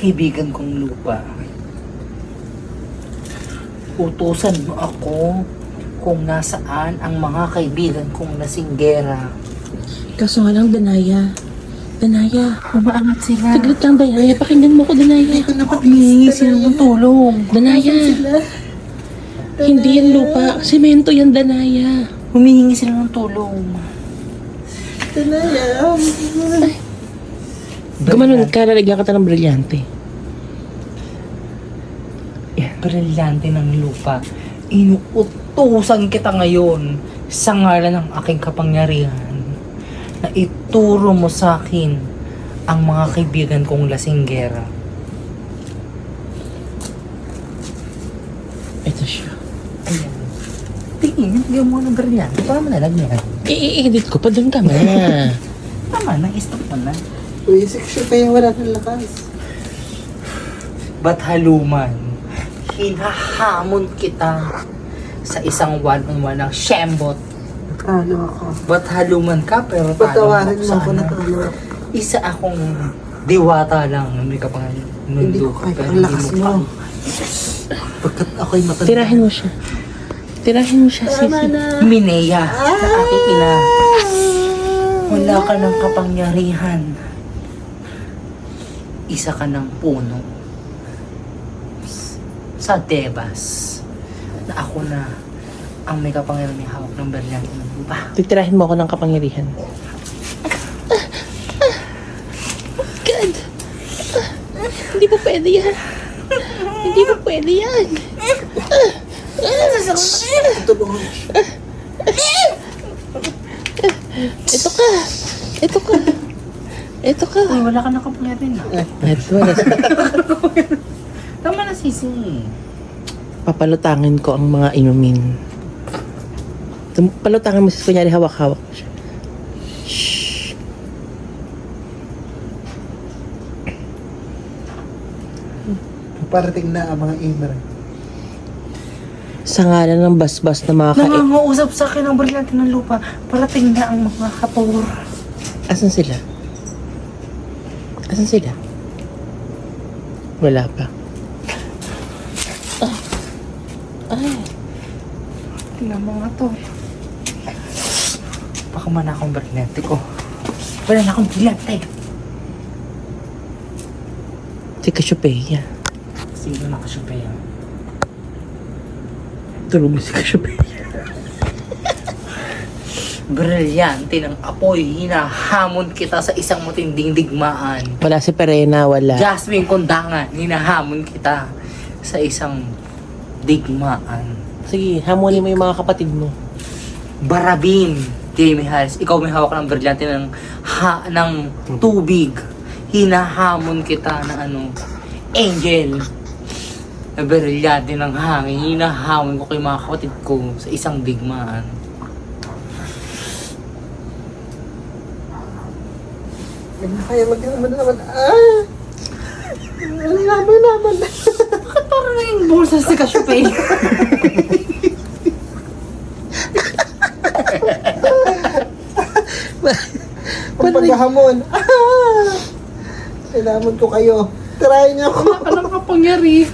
kaibigan kong lupa, utusan mo ako kung nasaan ang mga kaibigan kong lasinggera. Kaso nga lang, Danaya. Danaya. Umaangat sila. Saglit lang, Danaya. Pakinggan mo ko, Danaya. Humihingi sila ng tulong. Danaya. Hindi yan lupa. Semento yan, Danaya. Humihingi sila ng tulong. Danaya. Gumanon ka, lalagyan ka ng brilyante. Brilyante ng lupa. Inuutusan kita ngayon sa ngalan ng aking kapangyarihan na ituro mo sa akin ang mga kaibigan kong lasinggera. Ito siya. Ayan. Tingin, hindi mo ng brilyante. Para manalagyan. I-edit ko pa doon ka na. Tama na, stop mo na. Basic siya kaya wala ng lakas. Ba't haluman? Hinahamon kita sa isang one-on-one ng Shembot. Natalo ako. Ba't haluman ka pero Patawarin mo ako, sana? natalo ako. Isa akong diwata lang na may kapangalan. Hindi ko kaya ang lakas mo. Pagkat ako'y matanda. Tirahin mo siya. Tirahin mo siya, Tama Sisi. na. Minea sa aking ina. Wala ka ng kapangyarihan. Isa ka ng puno. Sa Tebas. Na ako na ang may kapangyarihan may hawak ng brilyante ng lupa. Titirahin mo ako ng kapangyarihan. God! Hindi po pwede yan. Hindi po pwede yan. Ito ba? Ito ka. Ito ka. Ito ka. Uy, wala ka ng kapangyarihan. Ito na. Tama na, Sisi. Papalutangin ko ang mga inumin. Palutangin mo sis, kunyari hawak-hawak mo siya. Shhh. Parating na ang mga Imer. Sa ngalan ng basbas na mga Nangangausap sa akin ang brilyante ng lupa. Parating na ang mga kator. Asan sila? Asan sila? Wala pa. Ay. Tingnan mo nga to. Baka man akong brilyante ko. Wala na akong brilyante. Si Cassiopeia. Sino na kasyupeya? Tulog mo si Cassiopeia. Brilyante ng apoy. Hinahamon kita sa isang matinding digmaan. Wala si Perena, wala. Jasmine Kondangan. Hinahamon kita sa isang digmaan. Sige, hamunin mo yung mga kapatid mo. Barabin. Jamie Harris. Ikaw may hawak ng brilyante ng tubig. Hinahamon kita na Angel. Na brilyante ng hangin. Hinahamon ko kay mga kapatid ko sa isang digmaan. Hindi na kaya magkakaman na naman. Laban. Bakit parang na yung bulsa si Cassiopeia? Ang paghahamon. Kailangan ko kayo. Tirahin niyo ako. Wala ka ng kapangyarihan.